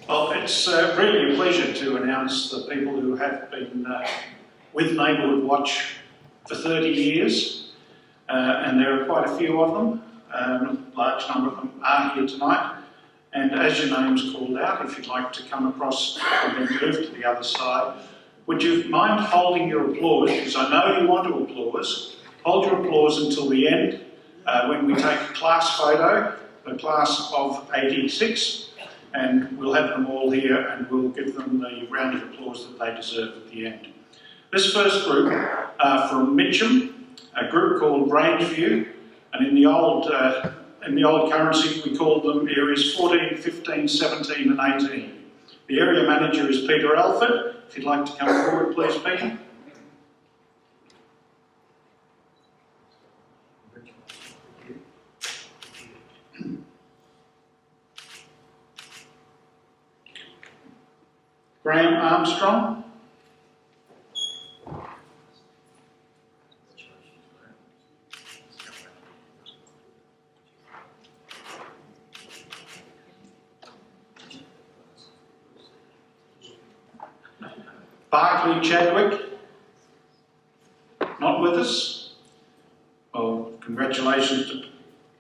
Well, it's really a pleasure to announce the people who have been with Neighbourhood Watch for 30 years, and there are quite a few of them. A large number of them are here tonight, and as your name's called out, if you'd like to come across and then move to the other side, would you mind holding your applause, because I know you want to applause. Hold your applause until the end, when we take a class photo, the class of 86, and we'll have them all here and we'll give them the round of applause that they deserve at the end. This first group are from Mitcham, a group called Rangeview, and in the old currency we called them areas 14, 15, 17 and 18. The area manager is Peter Alford. If you'd like to come forward, please, Peter. Graham Armstrong. Barclay Chadwick, not with us. Well, congratulations to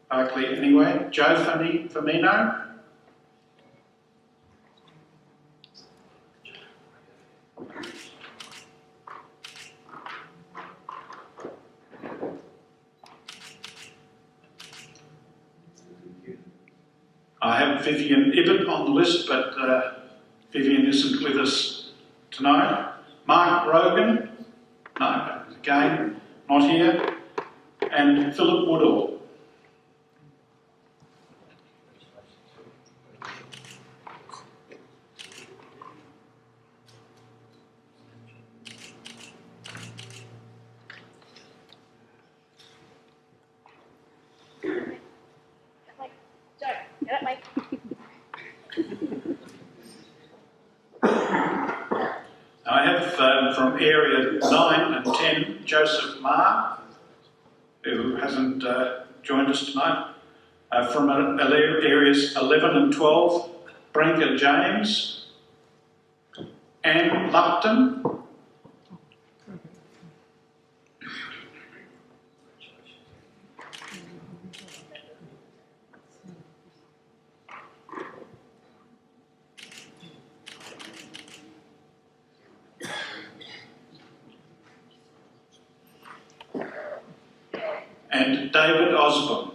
Barclay anyway. Joe Firmino. I have Vivian Ibbott on the list, but Vivian isn't with us tonight. Mark Rogan, no, again, not here. And Philip Woodall. I have from area 9 and 10, Joseph Marr, who hasn't joined us tonight. From areas 11 and 12, Branka James, Anne Lupton, and David Osborne.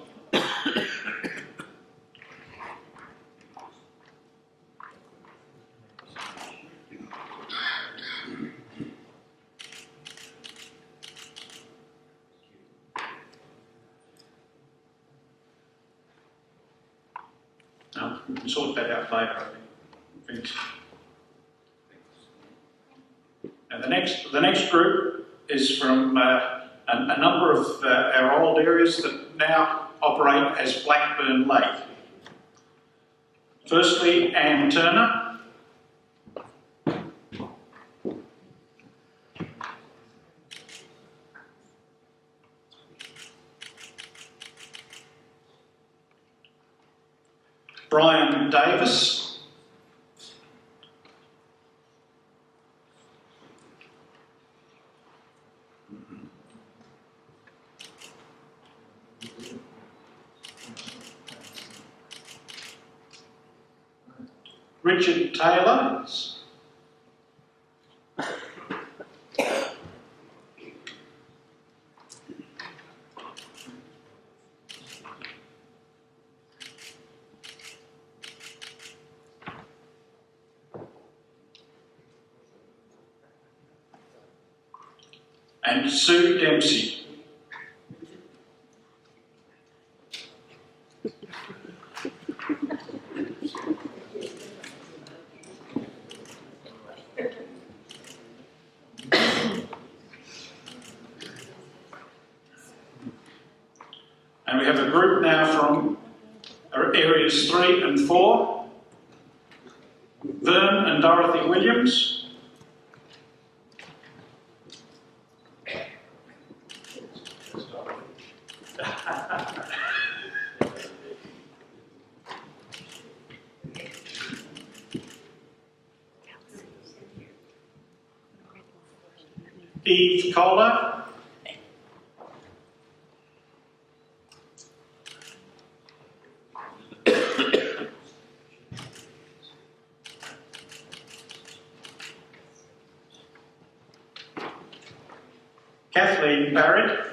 No, we can sort that out later, I think. And the next group is from a number of our old areas that now operate as Blackburn Lake. Firstly, Anne Turner. Brian Davis. Richard Taylor. And Sue Dempsey. And we have a group now from areas 3 and 4. Vern and Dorothy Williams. Eve Kohler. Kathleen Barrett.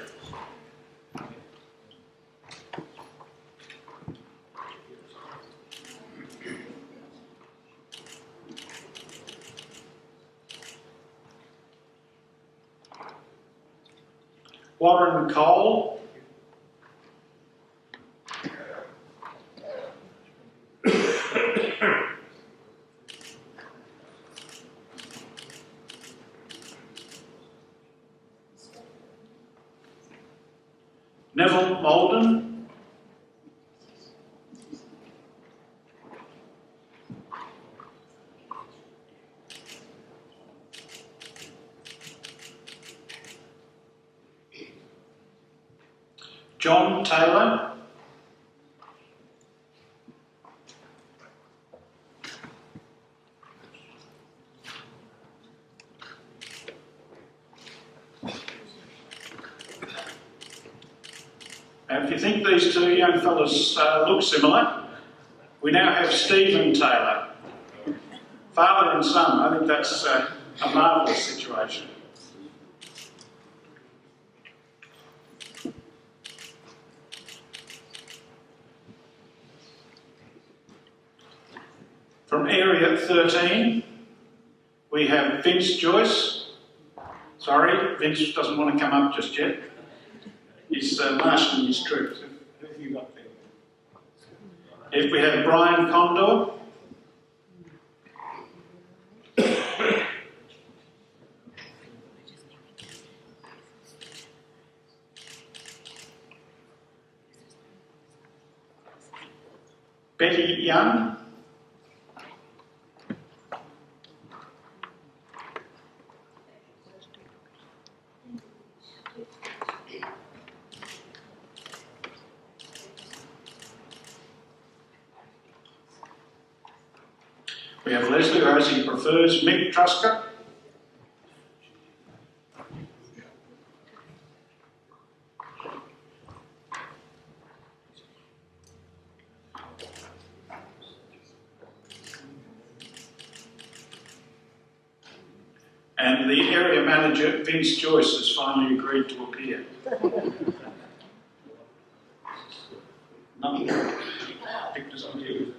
Warren Cole. Neville Malden. John Taylor. Now, if you think these two young fellas look similar, we now have Stephen Taylor. Father and son. I think that's a marvellous situation. From Area 13, we have Vince Joyce. Sorry, Vince doesn't want to come up just yet. He's marshalling his troops. Who have you got there? If we have Brian Condor. Betty Young. We have Leslie, or as he prefers, Mick Trusker. And the area manager, Vince Joyce, has finally agreed to appear. Nothing. Pictures on you.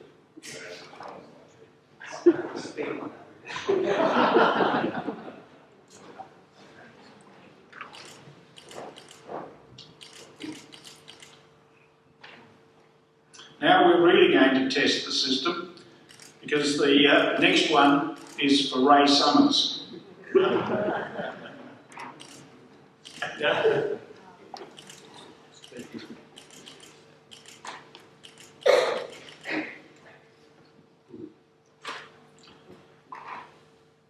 Now we're really going to test the system, because the next one is for Ray Summers.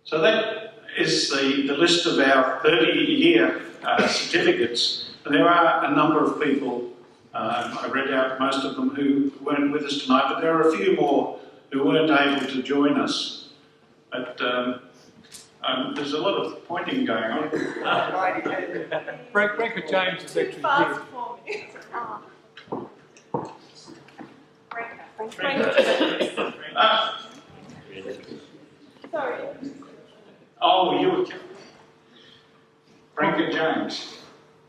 So that is the list of our 30-year certificates. And there are a number of people, I read out most of them, who weren't with us tonight, but there are a few more who weren't able to join us. But there's a lot of pointing going on. Branka James is actually here. Sorry. Oh, you were Branka James.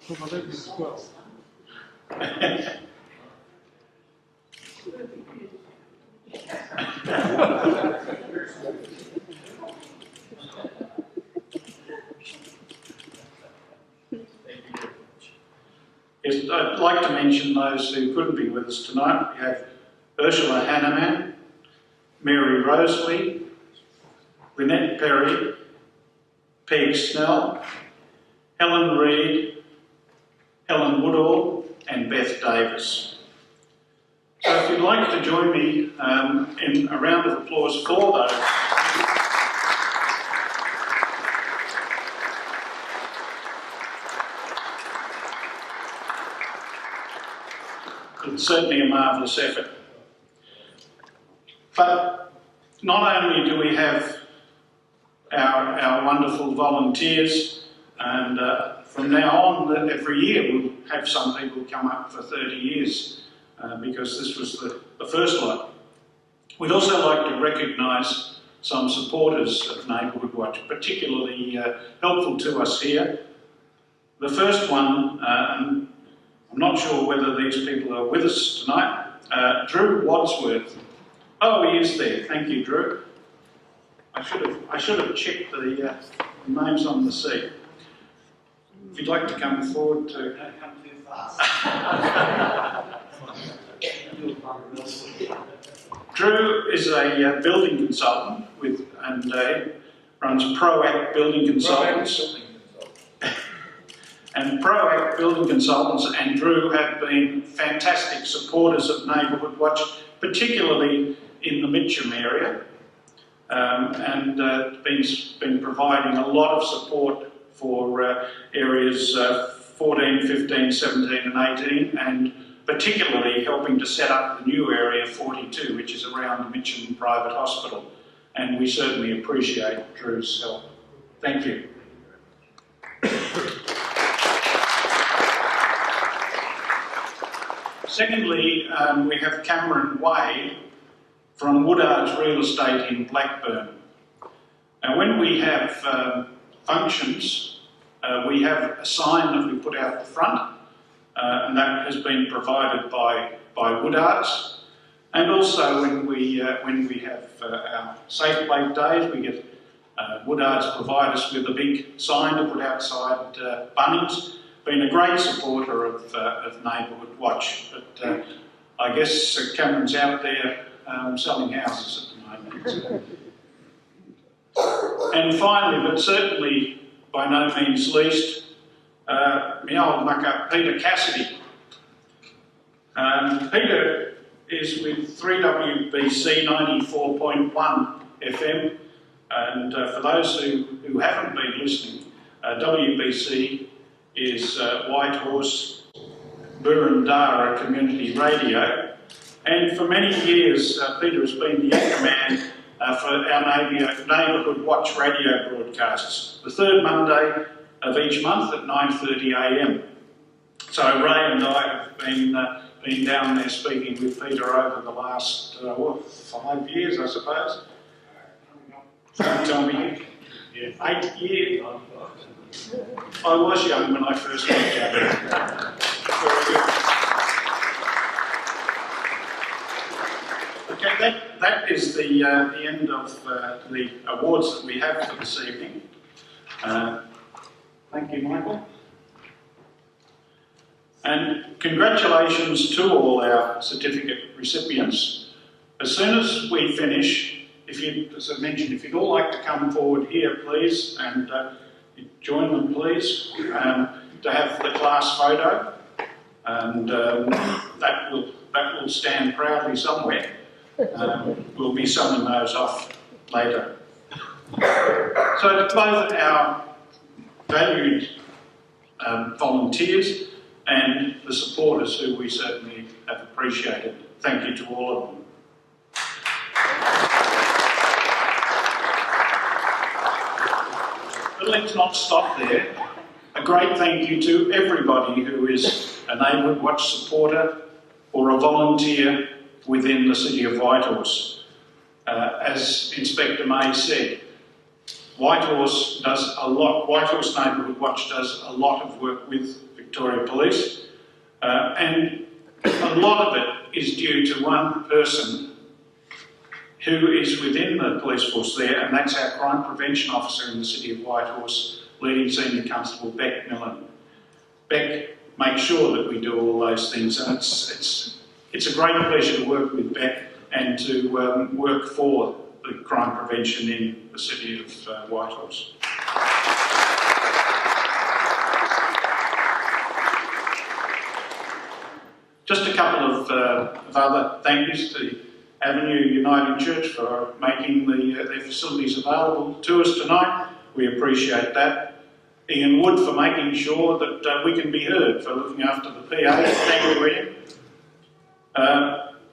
Well, my left as well. Yes, I'd like to mention those who couldn't be with us tonight. We have Ursula Hanneman, Mary Rosalie, Lynette Perry, Peg Snell, Helen Reid, Helen Woodall and Beth Davis. So if you'd like to join me in a round of applause for those. It's certainly a marvellous effort. But not only do we have our wonderful volunteers, And from now on, every year we'll have some people come up for 30 years because this was the first lot. We'd also like to recognise some supporters of Neighbourhood Watch, particularly helpful to us here. The first one, I'm not sure whether these people are with us tonight, Drew Wadsworth. Oh, he is there. Thank you, Drew. I should have checked the names on the seat. If you'd like to come forward to... Don't come too fast. Drew is a building consultant and runs ProAct Building Consultants. And ProAct Building Consultants and Drew have been fantastic supporters of Neighbourhood Watch, particularly in the Mitcham area, and been providing a lot of support for areas 14, 15, 17 and 18, and particularly helping to set up the new area 42, which is around the Mitcham Private Hospital. And we certainly appreciate Drew's help. Thank you. Secondly, we have Cameron Wade from Woodards Real Estate in Blackburn. Now, when we have functions, we have a sign that we put out the front, and that has been provided by Woodards. And also when we have our Safe Plate Days, we get Woodards provide us with a big sign to put outside Bunnings. Been a great supporter of Neighbourhood Watch, but I guess Cameron's out there selling houses at the moment. And finally, but certainly by no means least, my old mucker Peter Cassidy. Peter is with 3WBC 94.1 FM, and for those who haven't been listening, WBC is Whitehorse Burundara Community Radio, and for many years Peter has been the anchorman for our Neighbourhood Watch radio broadcasts, the third Monday of each month at 9:30 AM. So Ray and I have been down there speaking with Peter over the last 5 years, I suppose. Don't tell me. 8 years. I was young when I first met you. Very good. Okay, that is the end of the awards that we have for this evening. Thank you, Michael. And congratulations to all our certificate recipients. As soon as we finish, as I mentioned, if you'd all like to come forward here, please, and join them, please, to have the class photo, and that will stand proudly somewhere. We'll be selling those off later. So to both our valued volunteers and the supporters who we certainly have appreciated, thank you to all of them. But let's not stop there. A great thank you to everybody who is a Neighbourhood Watch supporter or a volunteer within the City of Whitehorse. As Inspector May said, Whitehorse Neighbourhood Watch does a lot of work with Victoria Police, and a lot of it is due to one person who is within the police force there, and that's our Crime Prevention Officer in the City of Whitehorse, Leading Senior Constable Beck Millen. Beck makes sure that we do all those things, and it's a great pleasure to work with Beck and to work for the crime prevention in the City of Whitehorse. Just a couple of other thank yous to Avenue Uniting Church for making their facilities available to us tonight. We appreciate that. Ian Wood for making sure that we can be heard, for looking after the PA. Thank you, Ian.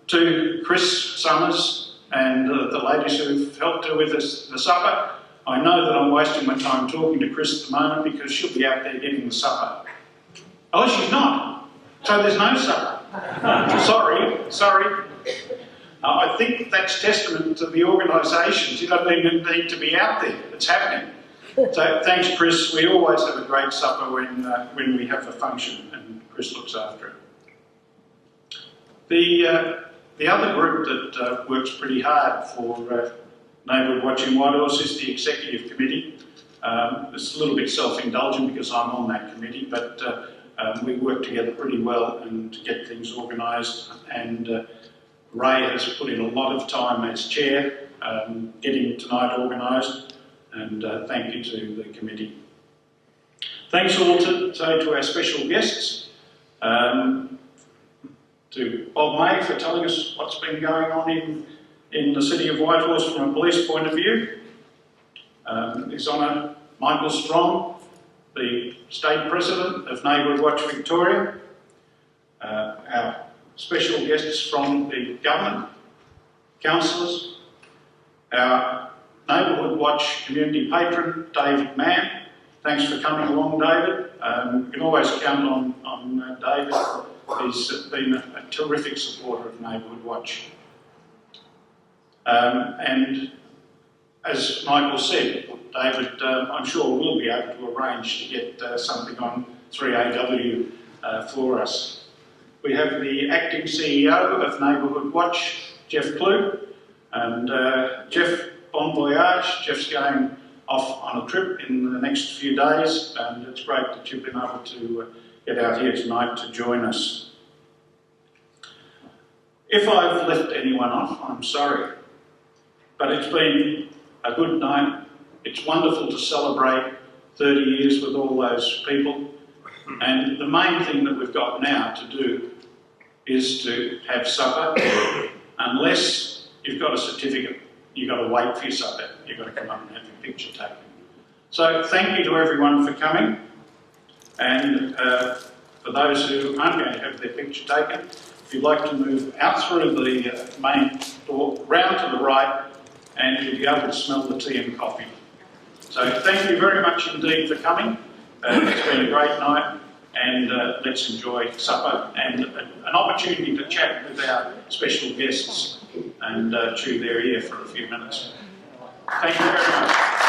To Chris Summers and the ladies who've helped her with the supper, I know that I'm wasting my time talking to Chris at the moment because she'll be out there getting the supper. Oh, she's not. So there's no supper. Sorry. I think that's testament to the organisation. You don't even need to be out there. It's happening. So thanks, Chris. We always have a great supper when we have a function, and Chris looks after it. The other group that works pretty hard for Neighbourhood Watch in Whitehorse is the Executive Committee. It's a little bit self-indulgent because I'm on that committee, but we work together pretty well and to get things organised. And Ray has put in a lot of time as chair getting tonight organised, and thank you to the committee. Thanks also to our special guests, to Bob May for telling us what's been going on in the City of Whitehorse from a police point of view. His Honour Michael Strong, the State President of Neighbourhood Watch Victoria, our special guests from the government, councillors, our Neighbourhood Watch community patron, David Mann. Thanks for coming along, David. You can always count on David. He's been a terrific supporter of Neighbourhood Watch. And as Michael said, David, I'm sure will be able to arrange to get something on 3AW for us. We have the acting CEO of Neighbourhood Watch, Jeff Klug, and Jeff, bon voyage. Jeff's going off on a trip in the next few days, and it's great that you've been able to get out here tonight to join us. If I've left anyone off, I'm sorry, but it's been a good night. It's wonderful to celebrate 30 years with all those people, and the main thing that we've got now to do is to have supper. Unless you've got a certificate, you've got to wait for your supper. You've got to come up and have your picture taken. So thank you to everyone for coming, and for those who aren't going to have their picture taken, if you'd like to move out through the main door, round to the right, and you'll be able to smell the tea and coffee. So thank you very much indeed for coming. It's been a great night, and let's enjoy supper and an opportunity to chat with our special guests and chew their ear for a few minutes. Thank you very much.